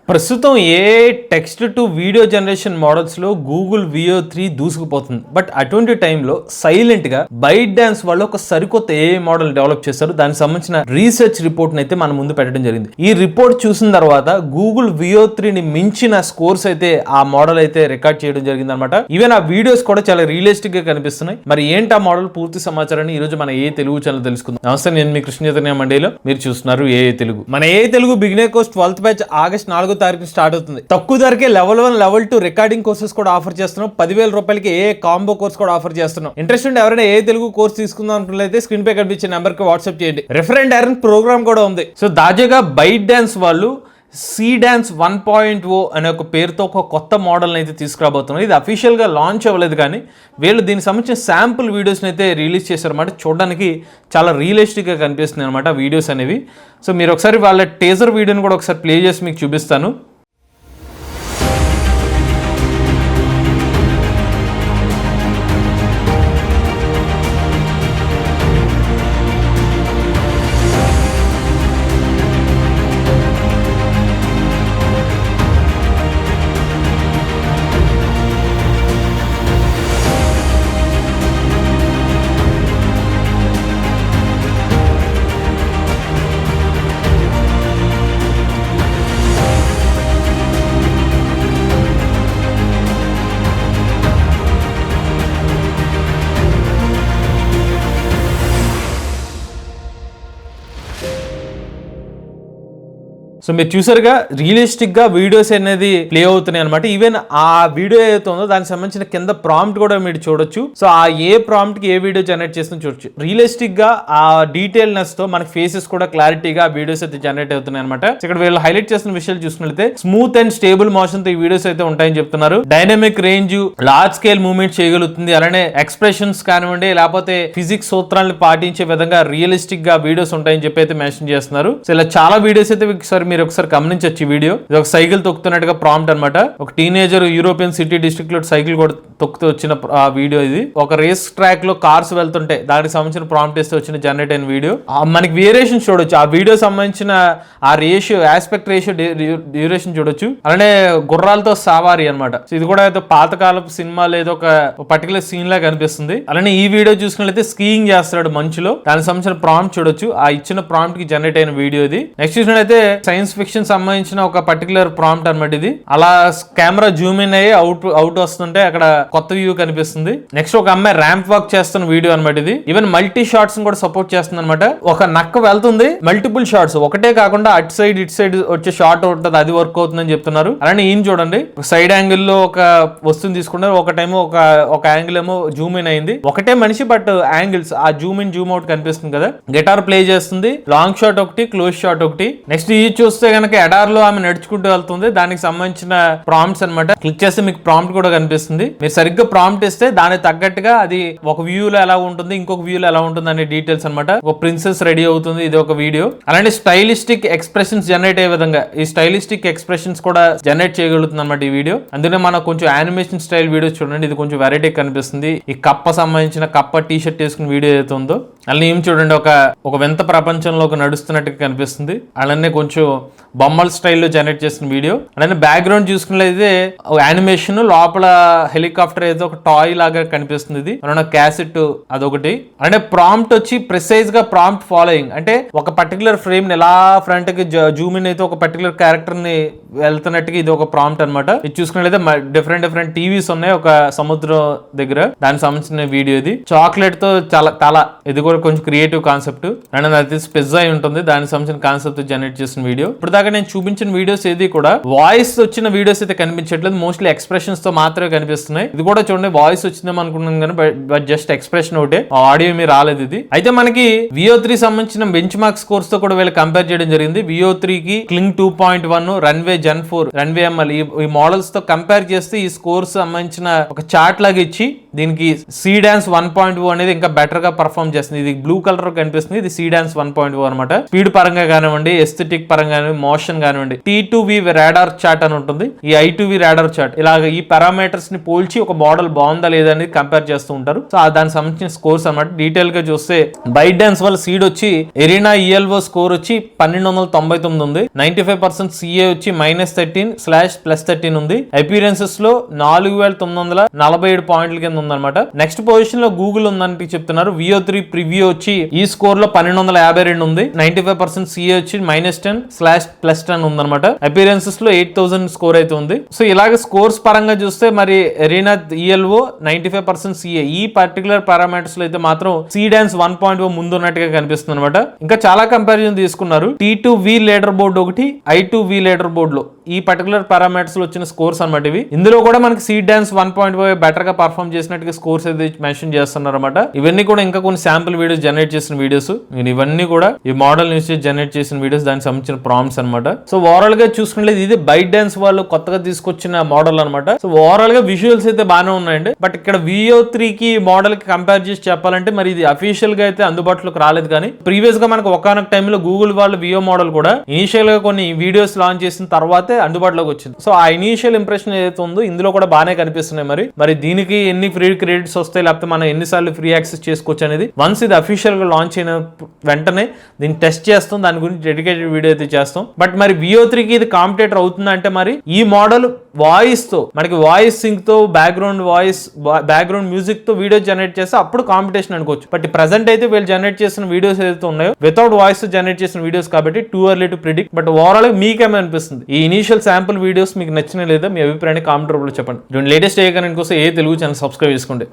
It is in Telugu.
ప్రస్తుతం ఏ text to video generation models లో గూగుల్ వియో 3 దూసుకుపోతుంది. బట్ అటువంటి టైంలో సైలెంట్ గా బైట్ డాన్స్ వాళ్ళు ఒక సరికొత్త ఏ మోడల్ డెవలప్ చేశారు. దానికి సంబంధించిన రీసెర్చ్ రిపోర్ట్ అయితే మన ముందు పెట్టడం జరిగింది. ఈ రిపోర్ట్ చూసిన తర్వాత గూగుల్ వియో 3ని మించిన స్కోర్స్ అయితే ఆ మోడల్ అయితే రికార్డ్ చేయడం జరిగింది అనమాట. ఈవెన్ ఆ వీడియోస్ కూడా చాలా రియలిస్టిక్ గా కనిపిస్తున్నాయి. మరి ఏంటి ఆ మోడల్ పూర్తి సమాచారాన్ని ఈ రోజు మన ఏ తెలుగు ఛానల్ తెలుసుకుందాం. నమస్తే, నేను మీ కృష్ణ చైతన్య మండలిలో, మీరు చూస్తున్నారు ఏ తెలుగు. మన ఏ తెలుగు beginner course 12th batch August 4వ తారీఖు స్టార్ట్ అవుతుంది. తక్కువ ధరకే లెవెల్ 1 లెవెల్ 2 రికార్డింగ్ కోర్సెస్ కూడా ఆఫర్ చేస్తున్నాం. 10,000 రూపాయలకి ఏ కాంబో కోర్స్ కూడా ఆఫర్ చేస్తున్నాం. ఇంట్రెస్ట్ ఉంటే ఎవరైనా ఏ తెలుగు కోర్స్ తీసుకుందాం అనుకున్నట్లయితే స్క్రీన్ పై కనిపించే నెంబర్ కి వాట్సాప్ చేయండి. రెఫరెంట్ ఎర్న్ ప్రోగ్రామ్ కూడా ఉంది. సో తాజాగా బైట్ డాన్స్ వాళ్ళు సి డాన్స్ 1.0 అనే ఒక పేరుతో ఒక కొత్త మోడల్ని అయితే తీసుకురాబోతున్నారు. ఇది అఫీషియల్గా లాంచ్ అవ్వలేదు, కానీ వీళ్ళు దీనికి సంబంధించిన శాంపుల్ వీడియోస్ని అయితే రిలీజ్ చేశారన్నమాట. చూడడానికి చాలా రియలిస్టిక్గా కనిపిస్తుంది అనమాట వీడియోస్ అనేవి. సో మీరు ఒకసారి వాళ్ళ టేజర్ వీడియోని కూడా ఒకసారి ప్లే చేసి మీకు చూపిస్తాను. సో మీరు చూసారుగా రియలిస్టిక్ గా వీడియోస్ అనేది ప్లే అవుతున్నాయి అనమాట. ఈవెన్ ఆ వీడియో ఏదైతే ఉందో దానికి సంబంధించిన కింద ప్రాంప్ట్ కూడా మీరు చూడొచ్చు. సో ఆ ఏ ప్రాంప్ట్ కి ఏ వీడియో జనరేట్ చేస్తుందో చూడొచ్చు. రియలిస్టిక్ గా ఆ డీటెయిల్నెస్ తో మనకి ఫేసెస్ కూడా క్లారిటీగా వీడియోస్ అయితే జనరేట్ అవుతున్నాయి అనమాట. ఇక్కడ వీళ్ళు హైలైట్ చేస్తున్న విషయాలు చూసినట్లయితే స్మూత్ అండ్ స్టేబుల్ మోషన్ తో ఈ వీడియోస్ అయితే ఉంటాయని చెప్తున్నారు. Dynamic range, large scale movement చేయగలుగుతుంది. అలానే ఎక్స్ప్రెషన్స్ కానివ్వండి, లేకపోతే ఫిజిక్స్ సూత్రాలను పాటించే విధంగా రియలిస్టిక్ గా వీడియోస్ ఉంటాయని చెప్పి అయితే మెన్షన్ చేస్తున్నారు. సో ఇలా చాలా వీడియోస్ అయితే మీరు ఒకసారి గమనించవచ్చు. ఈ వీడియో ఇది ఒక సైకిల్ తొక్కుతున్నట్టుగా ప్రాంప్ట్ అనమాట. ఒక టీనేజర్ యూరోపియన్ సిటీ డిస్ట్రిక్ట్ లో సైకిల్ కూడా తొక్కుతూ వచ్చిన వీడియో ఇది. ఒక రేస్ ట్రాక్ లో కార్స్ వెళ్తుంటే దానికి సంబంధించిన ప్రాంప్ట్ ఇస్తే వచ్చిన జనరేట్ అయిన వీడియో. మనకి వేరియేషన్ చూడొచ్చు. ఆ వీడియో సంబంధించిన ఆ రేషియో, ఆస్పెక్ట్ రేషియో, డ్యూరేషన్ చూడొచ్చు. అలానే గుర్రాలతో సవారీ అనమాట. ఇది కూడా ఏదో పాతకాలపు సినిమాలో ఏదో ఒక పర్టికులర్ సీన్ లా కనిపిస్తుంది. అలానే ఈ వీడియో చూసినట్లయితే స్కీయింగ్ చేస్తాడు మంచులో. దానికి సంబంధించిన ప్రాంప్ట్ చూడొచ్చు. ఆ ఇచ్చిన ప్రాంప్ట్ కి జనరేట్ అయిన వీడియో ఇది. నెక్స్ట్ చూసినట్లయితే సైన్స్ ఫిక్షన్ సంబంధించిన ఒక పర్టికులర్ ప్రాంప్ట్ అనమాట ఇది. అలా కెమెరా జూమ్ ఇన్ అయ్యి అవుట్ వస్తుంటే అక్కడ కొత్త వ్యూ కనిపిస్తుంది. నెక్స్ట్ ఒక అమ్మాయి ర్యాంప్ వాక్ చేస్తున్న వీడియో అనమాట ఇది. ఈవెన్ మల్టీ షాట్స్ కూడా సపోర్ట్ చేస్తుంది అనమాట. ఒక నక్క వెళ్తుంది, మల్టిపుల్ షాట్స్, ఒకటే కాకుండా అటు సైడ్ ఇటు సైడ్ వచ్చే షాట్ ఉంటుంది, అది వర్క్ అవుతుందని చెప్తున్నారు. అలానే ఈయన చూడండి, సైడ్ యాంగిల్ లో ఒక వస్తువుని తీసుకున్నారు. ఒక టైం ఒక యాంగిల్ ఏమో జూమ్ ఇన్ అయింది. ఒకటే మనిషి బట్ యాంగిల్స్ ఆ జూమ్ ఇన్ జూమ్ అవుట్ కనిపిస్తుంది కదా. గిటార్ ప్లే చేస్తుంది. లాంగ్ షాట్ ఒకటి, క్లోజ్ షాట్ ఒకటి. నెక్స్ట్ ఇది చూస్తే కనుక ఎడార్ లో ఆమె నడుచుకుంటూ వెళ్తుంది. దానికి సంబంధించిన ప్రాంప్ట్స్ అనమాట. క్లిక్ చేస్తే మీకు ప్రాంప్ట్ కూడా కనిపిస్తుంది. మీరు సరిగ్గా ప్రాంప్ట్ ఇస్తే దానికి తగ్గట్టుగా అది ఒక వ్యూ లో ఎలా ఉంటుంది, ఇంకొక వ్యూ లో ఎలా ఉంటుంది అనే డీటెయిల్స్ అనమాట. ఒక ప్రిన్సెస్ రెడీ అవుతుంది, ఇది ఒక వీడియో. అలాంటి స్టైలిస్టిక్ ఎక్స్ప్రెషన్స్ జనరేట్ అయ్యే విధంగా ఈ స్టైలిస్టిక్ ఎక్స్ప్రెషన్స్ కూడా జనరేట్ చేయగలుగుతుంది అనమాట ఈ వీడియో. అందుకే మనం కొంచెం యానిమేషన్ స్టైల్ వీడియోస్ చూడండి. ఇది కొంచెం వెరైటీ కనిపిస్తుంది. ఈ కప్ప సంబంధించిన కప్ప టీ షర్ట్ వేసుకున్న వీడియో ఏదైతే ఉందో అలానే ఏం చూడండి, ఒక వింత ప్రపంచంలోకి నడుస్తున్నట్టుగా కనిపిస్తుంది. అలానే కొంచెం బొమ్మల స్టైల్లో జనరేట్ చేసిన వీడియో. అలానే బ్యాక్గ్రౌండ్ చూసుకున్నట్లయితే యానిమేషన్, లోపల హెలికాప్టర్ ఏదో ఒక టాయ్ లాగా కనిపిస్తుంది. ఇది అలానే క్యాసెట్ అదొకటి. అంటే ప్రాంప్ట్ వచ్చి ప్రిసైజ్ గా ప్రాంప్ట్ ఫాలోయింగ్, అంటే ఒక పర్టికులర్ ఫ్రేమ్ ని ఎలా ఫ్రంట్ కి జూమ్ ఇన్ అయితే ఒక పర్టికులర్ క్యారెక్టర్ ని వెళ్తున్నట్టుగా ఇది ఒక ప్రాంప్ట్ అనమాట. ఇది చూసుకున్నట్లయితే డిఫరెంట్ టీవీస్ ఉన్నాయి ఒక సముద్రం దగ్గర, దానికి సంబంధించిన వీడియో ఇది. చాక్లెట్ తో చాలా ఇది కూడా కొంచెం క్రియేటివ్ కాన్సెప్ట్. అండ్ అది పిజ్జా అయి ఉంటుంది, దానికి సంబంధించిన కాన్సెప్ట్ జనరేట్ చేసిన వీడియో. ఇప్పుడు దాకా నేను చూపించిన వీడియోస్ ఏది కూడా వాయిస్ వచ్చిన వీడియోస్ అయితే కనిపించట్లేదు. మోస్ట్లీ ఎక్స్ప్రెషన్స్ తో మాత్రమే కనిపిస్తున్నాయి. ఇది కూడా చూడండి, వాయిస్ వచ్చిందేమో అనుకున్నాను కానీ బట్ జస్ట్ ఎక్స్ప్రెషన్ ఒకటే, ఆడియో ఏమీ రాలేదు. ఇది అయితే మనకి వియో 3 సంబంధించిన బెంచ్ మార్క్ స్కోర్స్ తో కూడా వీళ్ళు కంపేర్ చేయడం జరిగింది. వియో 3 కి క్లింగ్ 2.1, రన్వే జెన్ 4, రన్వే ఎంఎల్ ఈ మోడల్స్ తో కంపేర్ చేస్తే ఈ స్కోర్స్ సంబంధించిన ఒక చార్ట్ లాగా ఇచ్చి దీనికి సీడాన్స్ 1.0 అనేది ఇంకా బెటర్ గా పర్ఫామ్ చేస్తుంది. ఇది బ్లూ కలర్ కనిపిస్తుంది, ఇది సీడాన్స్ 1.0 అనమాట. స్పీడ్ పరంగా కానివ్వండి, ఎస్థెటిక్ పరంగా కానివ్వండి, మోషన్ కానివ్వండి, T2V రాడార్ చార్ట్ అని ఉంటుంది. ఈ I2V రాడార్ చార్ట్ ఇలాగ ఈ పారామీటర్స్ ని పోల్చి ఒక మోడల్ బాగుందా లేదా అనేది కంపేర్ చేస్తూ ఉంటారు. సో దానికి సంబంధించిన స్కోర్స్ అనమాట. డీటెయిల్ గా చూస్తే బైట్ డాన్స్ వాళ్ళ సీడ్ వచ్చి ఎరీనా ELO స్కోర్ వచ్చి 1299 ఉంది. 95% CA వచ్చి -13/+13 ఉంది. అపీరెన్సెస్ లో 4947 పాయింట్ల కింద ఉందన్నమాట. నెక్స్ట్ పొజిషన్ లో గూగుల్ ఉందని చెప్తున్నారు. VO3 ప్రివ్యూ వచ్చి ఈ స్కోర్ లో 1252 ఉంది. 95% CA వచ్చి -10/+10 ఉందన్నమాట. అపీరెన్సెస్ లో 8000 స్కోర్ అయితే ఉంది. సో ఇలాగ స్కోర్స్ పరంగా చూస్తే మరి ఎరీనా ELO 95% CA ఈ పర్టికులర్ పారామీటర్స్ లో అయితే మాత్రం సీడాన్స్ 1.0 ముందు ఉన్నట్టుగా కనిపిస్తుంది అనమాట. ఇంకా చాలా కంపారిజన్ తీసుకున్నారు. T2V లీడర్ బోర్డు ఒకటి, I2V లీడర్ బోర్డు లో ఈ పర్టికులర్ పారామీటర్స్ లో వచ్చిన స్కోర్స్ అనమాట ఇవి. ఇందులో కూడా మనకి సీడాన్స్ 1.0 బెటర్ గా పర్ఫామ్ చేసినట్టుగా స్కోర్స్ అయితే మెన్షన్ చేస్తున్నారు అనమాట. ఇవన్నీ కూడా ఇంకా కొన్ని శాంపుల్ వీడియోస్ జనరేట్ చేసిన వీడియోస్. నేను ఇవన్నీ కూడా ఈ మోడల్ నుంచి జనరేట్ చేసిన వీడియోస్, దానికి సంబంధించిన ప్రాంప్ట్స్ అనమాట. సో ఓవరాల్ గా చూసుకున్నట్లయితే ఇది బైట్ డాన్స్ వాళ్ళు కొత్తగా తీసుకొచ్చిన మోడల్ అనమాట. సో ఓవరాల్ గా విజువల్స్ అయితే బాగానే ఉన్నాయండి. బట్ ఇక్కడ VO3 కి మోడల్ కి కంపేర్ చేసి చెప్పాలంటే మరి ఇది అఫీషియల్ గా అయితే అందుబాటులోకి రాలేదు. కానీ ప్రీవియస్ గా మనకు ఒకనొక టైంలో గూగుల్ వాళ్ళు VO మోడల్ కూడా ఇనిషియల్ గా కొన్ని వీడియోస్ లాంచ్ చేసిన తర్వాతే అందుబాటులోకి వచ్చింది. సో ఆ ఇనిషియల్ ఇంప్రెషన్ ఏదైతే ఉందో ఇందులో కూడా బాగానే కనిపిస్తున్నాయి. మరి దీనికి ఎన్ని ఫ్రీ క్రెడిట్స్ వస్తాయి, లేకపోతే మనం ఎన్నిసార్లు ఫ్రీ యాక్సెస్ చేసుకోవచ్చు అనేది వన్స్ ఇది అఫీషియల్ గా లాంచ్ అయిన వెంటనే దీన్ని టెస్ట్ చేస్తాం. దాని గురించి డెడికేటెడ్ వీడియో అయితే చేస్తాం. బట్ మరి VO3 కి ఇది కాంపిటేటర్ అవుతుందా అంటే మరి ఈ మోడల్ వాయిస్ తో మనకి వాయిస్ సింక్ తో బ్యాక్గ్రౌండ్ మ్యూజిక్ తో వీడియో జనరేట్ చేస్తే అప్పుడు కాంపిటీషన్ అనుకోవచ్చు. బట్ ప్రెసెంట్ అయితే వీళ్ళు జనరేట్ చేసిన వీడియోస్ ఏదైతే ఉన్నాయో వితౌట్ వాయిస్ తో జనరేట్ చేసిన వీడియోస్ కాబట్టి too early to predict. But overall మీకేమో అనిపిస్తుంది ఈ ఇనిషియల్ శాంపుల్ వీడియోస్ మీకు నచ్చిన లేదా మీ అభిప్రాయాన్ని కామెంట్ రూపంలో చెప్పండి. లేటెస్ట్ ఏ కరెంట్ కోసం ఏ తెలుగు ఛానల్ సబ్స్క్రైబ్ చేసుకోండి.